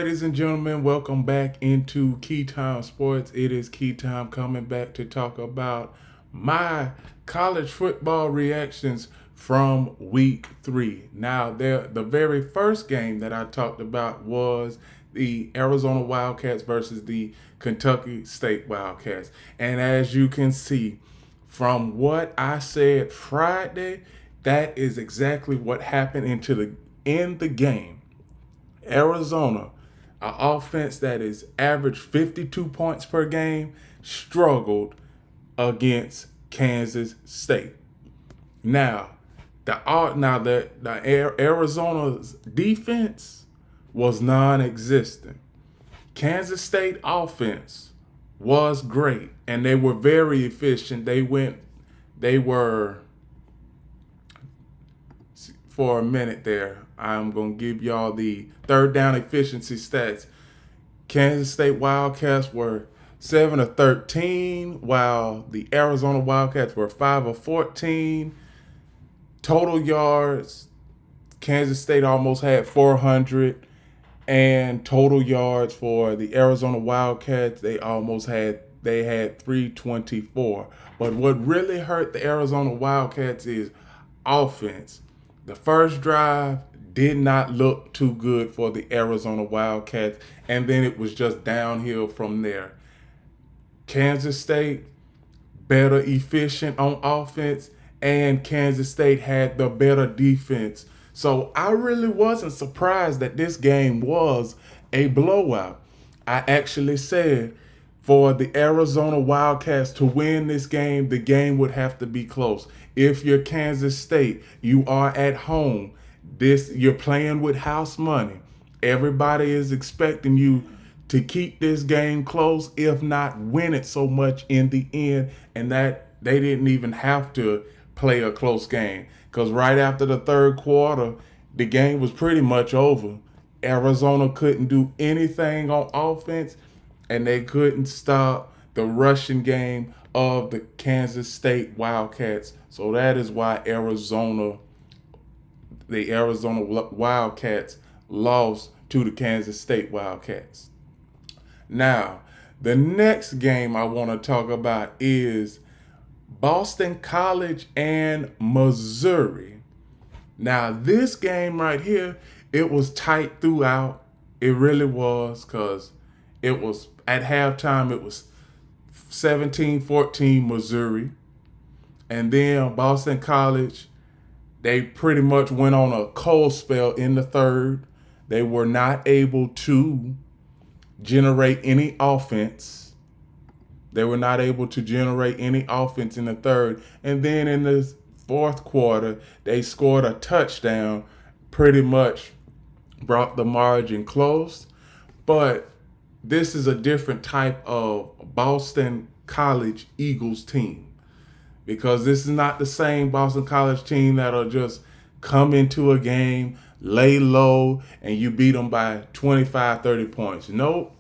Ladies and gentlemen, welcome back into Key Time Sports. It is Key Time coming back to talk about my college football reactions from week 3. Now, the very first game that I talked about was the Arizona Wildcats versus the Kentucky State Wildcats. And as you can see from what I said Friday, that is exactly what happened in the game. Arizona, an offense that is average 52 points per game, struggled against Kansas State. Now, Arizona's defense was non-existent. Kansas State offense was great, and they were very efficient. They were for a minute there. I'm going to give y'all the third down efficiency stats. Kansas State Wildcats were 7 of 13, while the Arizona Wildcats were 5 of 14. Total yards, Kansas State almost had 400, and total yards for the Arizona Wildcats, they had 324. But what really hurt the Arizona Wildcats is offense. The first drive did not look too good for the Arizona Wildcats, and then it was just downhill from there. Kansas State, better efficient on offense, and Kansas State had the better defense. So I really wasn't surprised that this game was a blowout. I actually said for the Arizona Wildcats to win this game, the game would have to be close. If you're Kansas State, you are at home. You're playing with house money. Everybody is expecting you to keep this game close, if not win it so much in the end, and that they didn't even have to play a close game. Because right after the third quarter, the game was pretty much over. Arizona couldn't do anything on offense, and they couldn't stop the rushing game of the Kansas State Wildcats. So that is why the Arizona Wildcats lost to the Kansas State Wildcats. Now, the next game I want to talk about is Boston College and Missouri. Now, this game right here, it was tight throughout. It really was, because it was at halftime, it was 17-14 Missouri. And then Boston College, they pretty much went on a cold spell in the third. They were not able to generate any offense. They were not able to generate any offense in the third. And then in the fourth quarter, they scored a touchdown, pretty much brought the margin close. But this is a different type of Boston College Eagles team, because this is not the same Boston College team that'll just come into a game, lay low, and you beat them by 25, 30 points. Nope.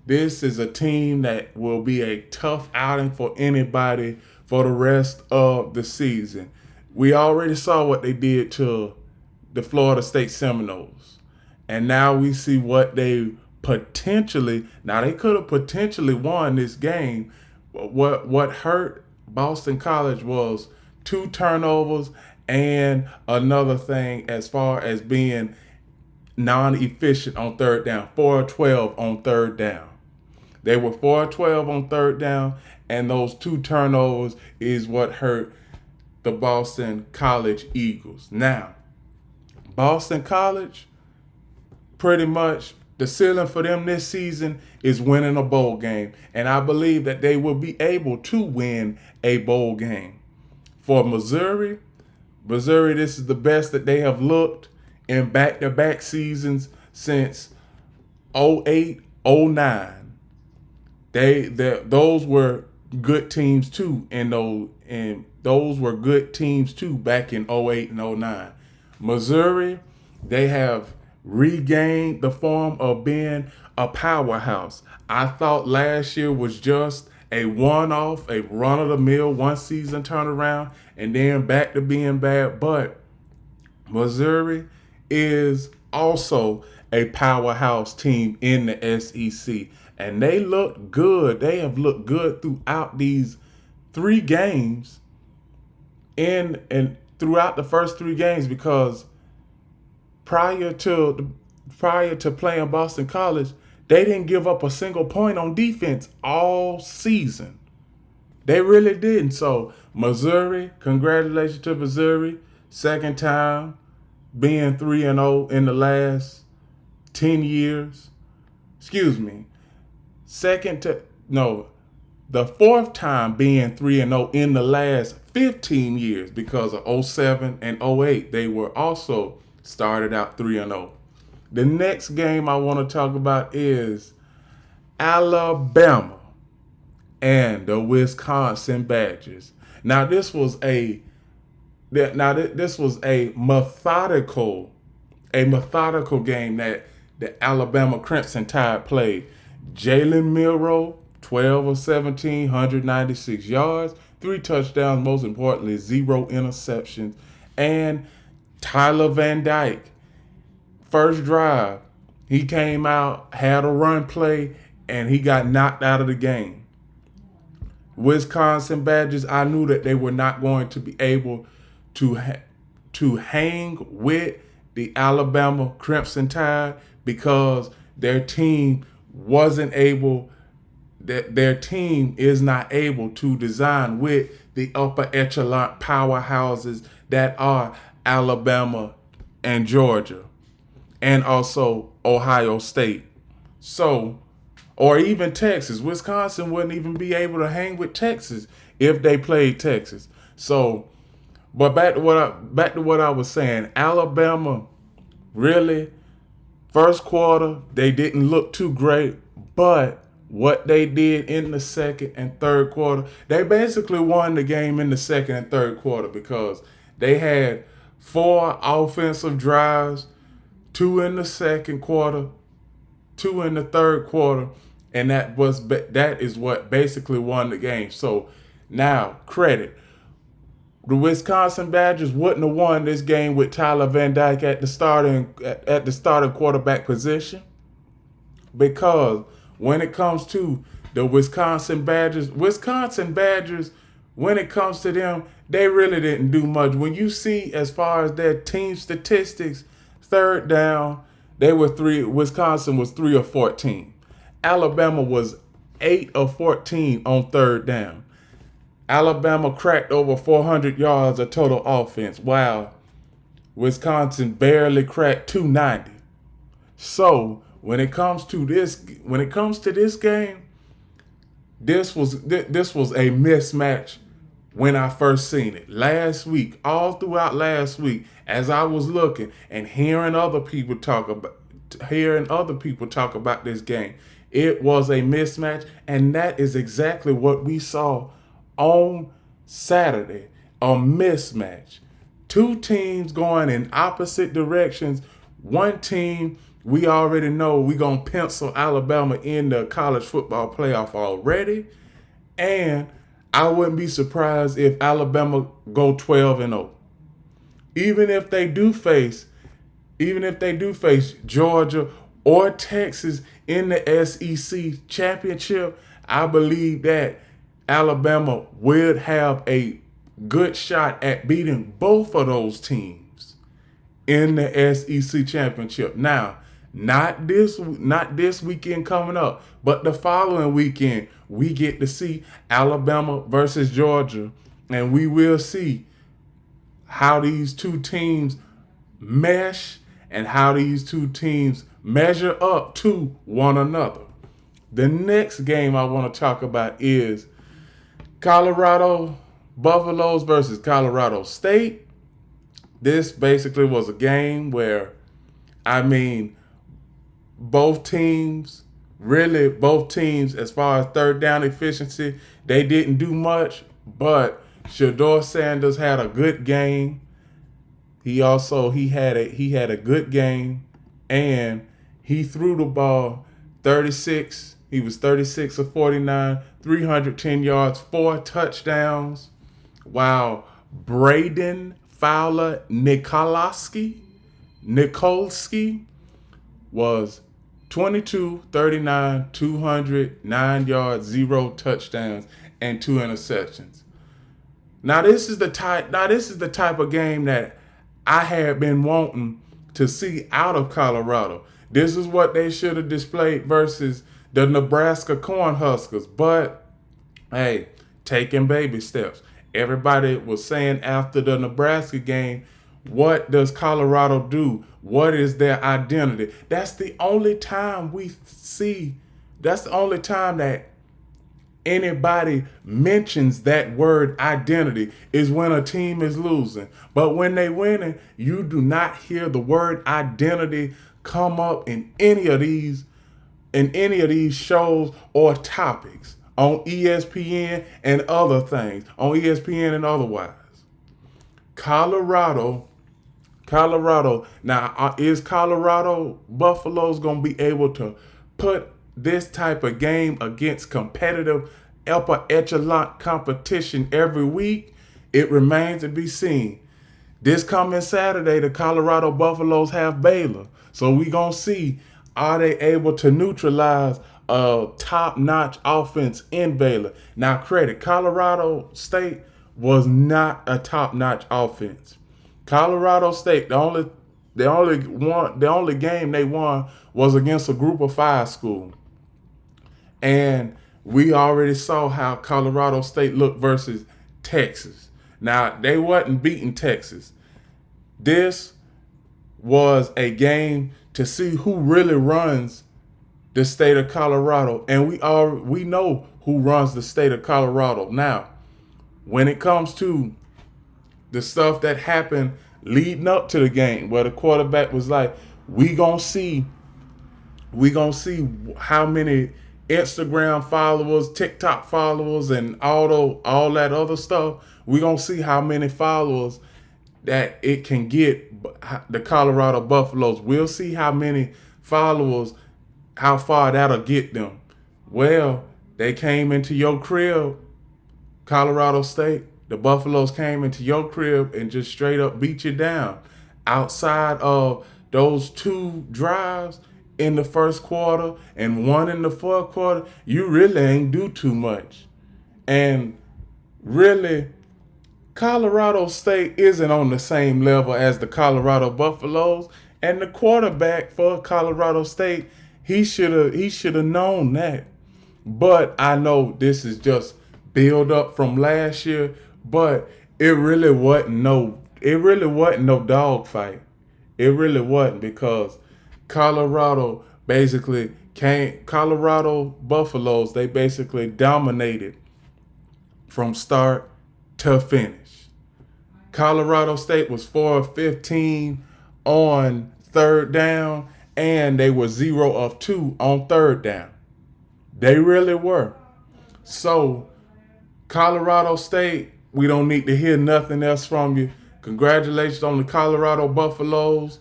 This is a team that will be a tough outing for anybody for the rest of the season. We already saw what they did to the Florida State Seminoles. And now we see what they now they could have potentially won this game. What hurt Boston College was 2 turnovers and another thing as far as being non-efficient on third down, 4 of 12 on third down. They were 4 of 12 on third down, and those 2 turnovers is what hurt the Boston College Eagles. Now, Boston College, pretty much the ceiling for them this season is winning a bowl game, and I believe that they will be able to win a bowl game. For Missouri, this is the best that they have looked in back-to-back seasons since 08, 09. Those were good teams too, and those were good teams too back in 08 and 09. Missouri, they have regained the form of being a powerhouse. I thought last year was just a one-off, a run-of-the-mill, one-season turnaround, and then back to being bad. But Missouri is also a powerhouse team in the SEC. And they look good. They have looked good throughout these 3 games and throughout the first 3 games, because prior to playing Boston College, they didn't give up a single point on defense all season. They really didn't. So Missouri, congratulations to Missouri, second time being 3-0 in the last 10 years. Excuse me. The fourth time being 3-0 in the last 15 years, because of 07 and 08. They were also started out 3-0. The next game I want to talk about is Alabama and the Wisconsin Badgers. Now this was a methodical game that the Alabama Crimson Tide played. Jalen Milroe, 12 of 17, 196 yards, 3 touchdowns, most importantly, 0 interceptions. And Tyler Van Dyke, first drive, he came out, had a run play, and he got knocked out of the game. Wisconsin Badgers, I knew that they were not going to be able to hang with the Alabama Crimson Tide, because their team is not able to design with the upper echelon powerhouses that are Alabama and Georgia, and also Ohio State. So, or even Texas. Wisconsin wouldn't even be able to hang with Texas if they played Texas. So, but back to what I was saying. Alabama, really, first quarter, they didn't look too great, but what they did in the second and third quarter, they basically won the game in the second and third quarter, because they had 4 offensive drives, 2 in the second quarter, 2 in the third quarter, and that is what basically won the game. So now, credit. The Wisconsin Badgers wouldn't have won this game with Tyler Van Dyke at the starting quarterback position, because when it comes to the Wisconsin Badgers, when it comes to them, they really didn't do much. When you see as far as their team statistics, third down, Wisconsin was 3 of 14. Alabama was 8 of 14 on third down. Alabama cracked over 400 yards of total offense, while Wisconsin barely cracked 290. So when it comes to this game, this was a mismatch when I first seen it last week. All throughout last week, as I was looking and hearing other people talk about this game, it was a mismatch, and that is exactly what we saw on Saturday. A mismatch. 2 teams going in opposite directions. One team, we already know we're going to pencil Alabama in the college football playoff already. And I wouldn't be surprised if Alabama go 12-0. Even if they do face Georgia or Texas in the SEC championship, I believe that Alabama would have a good shot at beating both of those teams in the SEC championship. Now, not this weekend coming up, but the following weekend, we get to see Alabama versus Georgia, and we will see how these 2 teams mesh and how these 2 teams measure up to one another. The next game I want to talk about is Colorado Buffaloes versus Colorado State. This basically was a game where, both teams, as far as third down efficiency, they didn't do much, but Shedeur Sanders had a good game. He had a good game, and he threw the ball 36. He was 36 of 49, 310 yards, 4 touchdowns, while Braden Fowler Nikolsky was 22, 39, 200, 9 yards, 0 touchdowns, and 2 interceptions. Now this is the type of game that I had been wanting to see out of Colorado. This is what they should have displayed versus the Nebraska Cornhuskers. But hey, taking baby steps. Everybody was saying after the Nebraska game, what does Colorado do? What is their identity? That's the only time that anybody mentions that word identity is when a team is losing. But when they winning, you do not hear the word identity come up in any of these shows or topics on ESPN and other things, on ESPN and otherwise. Colorado. Now, is Colorado Buffaloes going to be able to put this type of game against competitive upper echelon competition every week? It remains to be seen. This coming Saturday, the Colorado Buffaloes have Baylor. So we going to see, are they able to neutralize a top-notch offense in Baylor? Now, credit, Colorado State was not a top-notch offense. Colorado State, the only game they won was against a Group of 5 school. And we already saw how Colorado State looked versus Texas. Now, they wasn't beating Texas. This was a game to see who really runs the state of Colorado. And we know who runs the state of Colorado. Now, when it comes to the stuff that happened leading up to the game, where the quarterback was like, we gonna see how many Instagram followers, TikTok followers, and all that other stuff. We gonna see how many followers that it can get the Colorado Buffaloes. We'll see how many followers, how far that'll get them. Well, they came into your crib, Colorado State. The Buffaloes came into your crib and just straight up beat you down. Outside of those 2 drives in the first quarter and 1 in the fourth quarter, you really ain't do too much. And really, Colorado State isn't on the same level as the Colorado Buffaloes. And the quarterback for Colorado State, he should have known that. But I know this is just build up from last year. But it really wasn't no dogfight. It really wasn't, because Colorado Buffaloes, they basically dominated from start to finish. Colorado State was 4 of 15 on third down, and they were 0 of 2 on third down. They really were. So, Colorado State, we don't need to hear nothing else from you. Congratulations on the Colorado Buffaloes.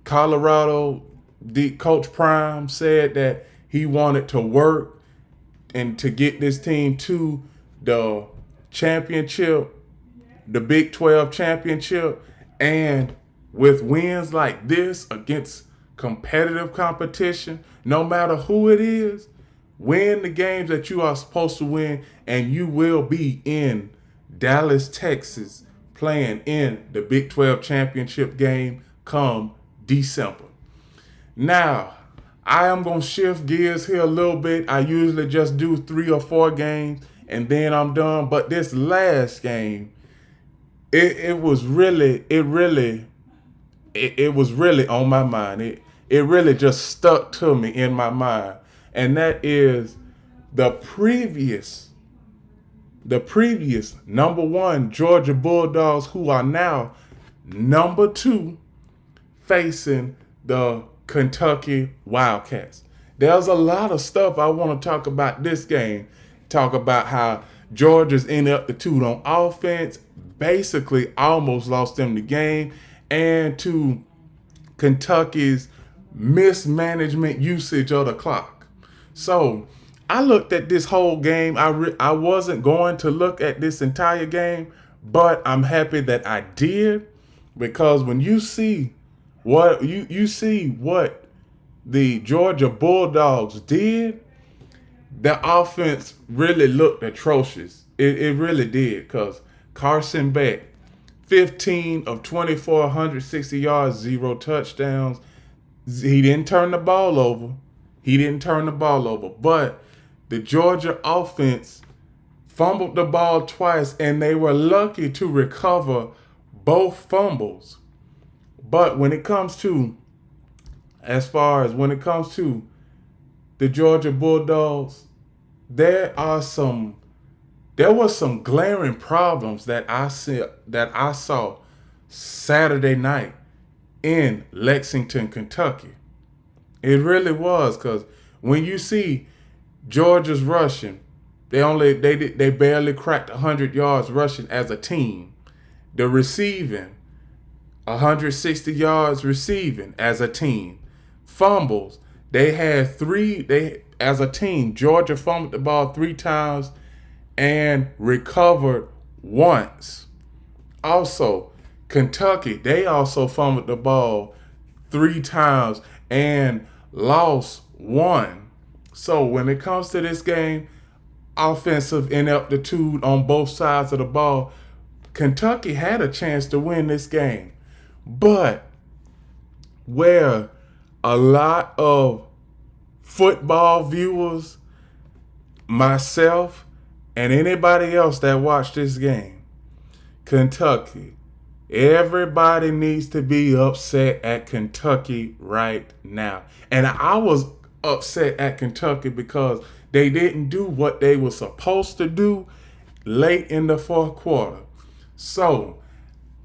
Coach Prime said that he wanted to work and to get this team to the championship, the Big 12 championship. And with wins like this against competitive competition, no matter who it is, win the games that you are supposed to win, and you will be in Dallas, Texas, playing in the Big 12 championship game come December. Now, I am going to shift gears here a little bit. I usually just do 3 or 4 games and then I'm done. But this last game, it was really on my mind. It really just stuck to me in my mind. And that is the previous number 1 Georgia Bulldogs, who are now number 2, facing the Kentucky Wildcats. There's a lot of stuff I want to talk about this game. Talk about how Georgia's ineptitude on offense basically almost lost them the game, and to Kentucky's mismanagement usage of the clock. So I looked at this whole game. I wasn't going to look at this entire game, but I'm happy that I did, because when you see what the Georgia Bulldogs did, the offense really looked atrocious. It really did, because Carson Beck, 15 of 24, 160 yards, 0 touchdowns. He didn't turn the ball over. But the Georgia offense fumbled the ball twice, and they were lucky to recover both fumbles. But when it comes to the Georgia Bulldogs, there was some glaring problems that I saw Saturday night in Lexington, Kentucky. It really was, because when you see Georgia's rushing, they barely cracked 100 yards rushing as a team. The receiving, 160 yards receiving as a team. Fumbles, they had as a team, Georgia fumbled the ball 3 times and recovered once. Also, Kentucky, they also fumbled the ball 3 times and lost 1. So when it comes to this game, offensive ineptitude on both sides of the ball, Kentucky had a chance to win this game. But where a lot of football viewers, myself, and anybody else that watched this game, Kentucky, everybody needs to be upset at Kentucky right now. And I was upset at Kentucky because they didn't do what they were supposed to do late in the fourth quarter. So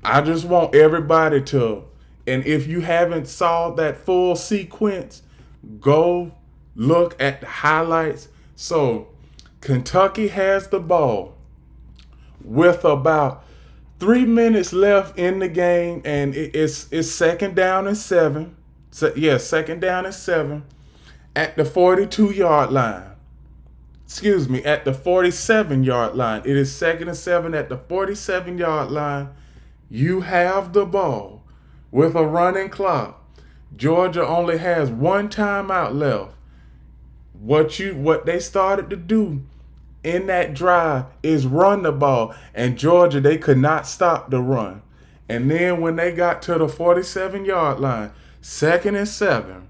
I just want everybody to, and if you haven't saw that full sequence, go look at the highlights. So Kentucky has the ball with about 3 minutes left in the game, and it's 2nd down and 7. So, 2nd down and 7 at the 42-yard line. At the 47-yard line. It is 2nd and 7 at the 47-yard line. You have the ball with a running clock. Georgia only has 1 timeout left. What they started to do in that drive is run the ball, and Georgia, they could not stop the run. And then when they got to the 47-yard line, 2nd and 7,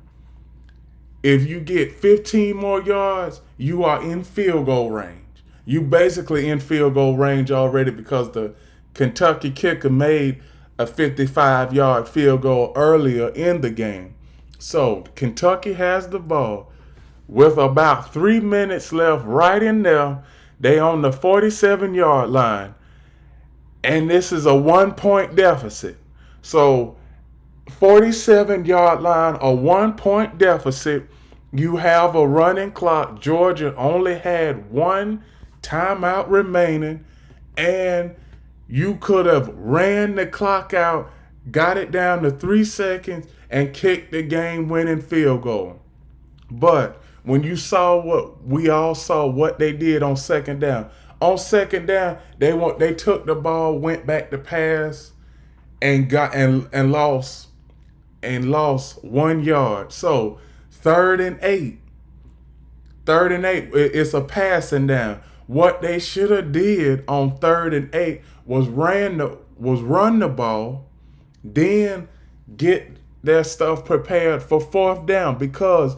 if you get 15 more yards, you are in field goal range. You basically in field goal range already, because the Kentucky kicker made a 55-yard field goal earlier in the game. So Kentucky has the ball with about 3 minutes left right in there. They on the 47-yard line, and this is a 1-point deficit. So 47-yard line, a 1-point deficit. You have a running clock. Georgia only had 1 timeout remaining, and you could have ran the clock out, got it down to 3 seconds, and kicked the game-winning field goal. But when you saw what they did on 2nd down. On 2nd down, they took the ball, went back to pass, and lost 1 yard. So 3rd and 8. It's a passing down. What they should have did on 3rd and 8 was run the ball, then get their stuff prepared for 4th down, because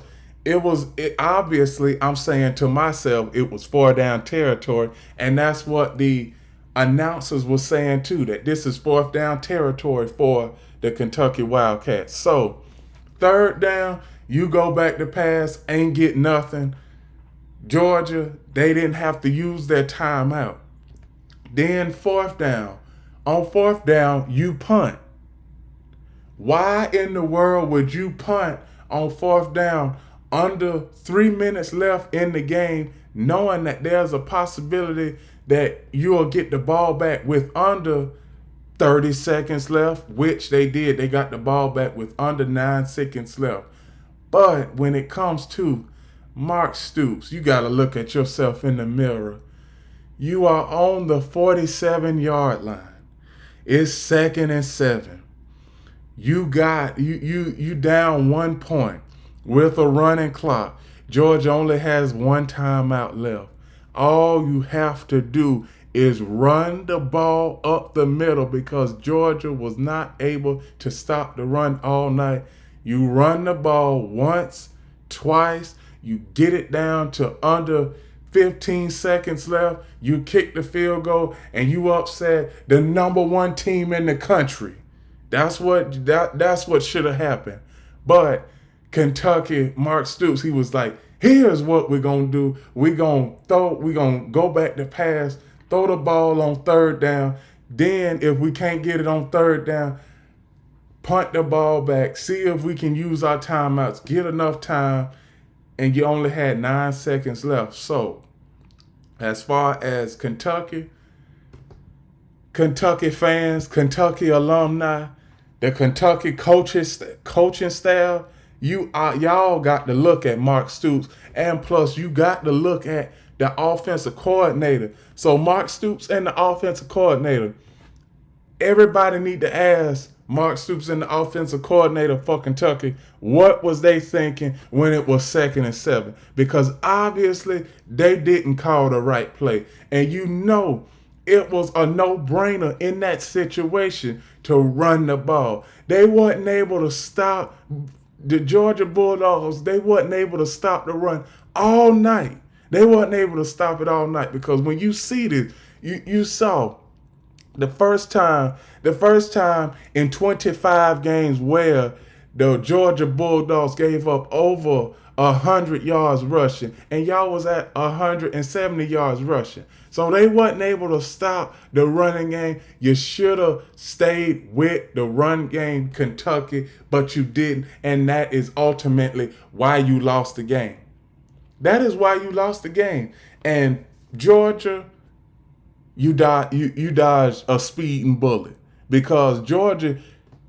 obviously, I'm saying to myself, it was 4 down territory, and that's what the announcers were saying too, that this is 4th down territory for the Kentucky Wildcats. So 3rd down, you go back to pass, ain't get nothing. Georgia, they didn't have to use their timeout. Then 4th down. On 4th down, you punt. Why in the world would you punt on 4th down under 3 minutes left in the game, knowing that there's a possibility that you'll get the ball back with under 30 seconds left, which they did. They got the ball back with under 9 seconds left. But when it comes to Mark Stoops, you got to look at yourself in the mirror. You are on the 47-yard line. It's 2nd and 7. You down 1 point. with a running clock. Georgia only has one timeout left. All you have to do is run the ball up the middle because Georgia was not able to stop the run all night. You run the ball once, twice, you get it down to under 15 seconds left, you kick the field goal, and you upset the number one team in the country. That's what should have happened. But Kentucky, Mark Stoops, he was like, here's what we're gonna do. We're gonna go back to pass, throw the ball on third down. Then if we can't get it on third down, punt the ball back, see if we can use our timeouts, get enough time, and you only had 9 seconds left. So as far as Kentucky fans, Kentucky alumni, the Kentucky coaching staff, y'all got to look at Mark Stoops, and plus you got to look at the offensive coordinator. So Mark Stoops and the offensive coordinator, everybody need to ask Mark Stoops and the offensive coordinator for Kentucky, what was they thinking when it was 2nd and 7? Because obviously they didn't call the right play. And you know it was a no-brainer in that situation to run the ball. They wasn't able to stop the Georgia Bulldogs. They wasn't able to stop the run all night. They wasn't able to stop it all night because when you see this, you saw the first time in 25 games where the Georgia Bulldogs gave up over 100 yards rushing, and y'all was at 170 yards rushing. So they wasn't able to stop the running game. You should have stayed with the run game, Kentucky, but you didn't, and that is ultimately why you lost the game. That is why you lost the game. And Georgia, you dodged a speeding bullet because Georgia,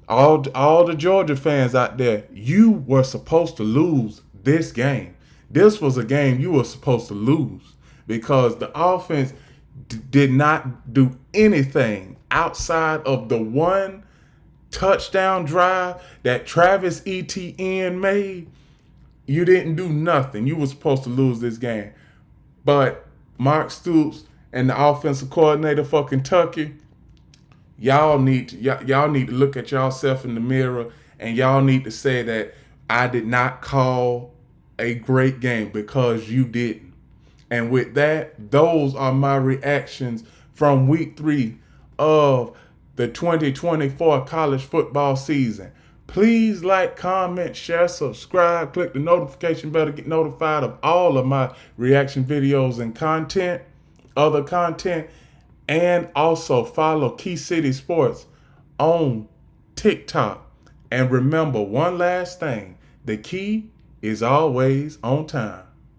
all the Georgia fans out there, you were supposed to lose this game. This was a game you were supposed to lose because the offense did not do anything outside of the one touchdown drive that Travis Etienne made. You didn't do nothing. You were supposed to lose this game. But Mark Stoops and the offensive coordinator for Kentucky, y'all need to look at yourself in the mirror, and y'all need to say that I did not call a great game because you didn't. And with that, those are my reactions from week 3 of the 2024 college football season. Please like, comment, share, subscribe, click the notification bell to get notified of all of my reaction videos and other content, and also follow Key City Sports on TikTok. And remember one last thing, the key is always on time.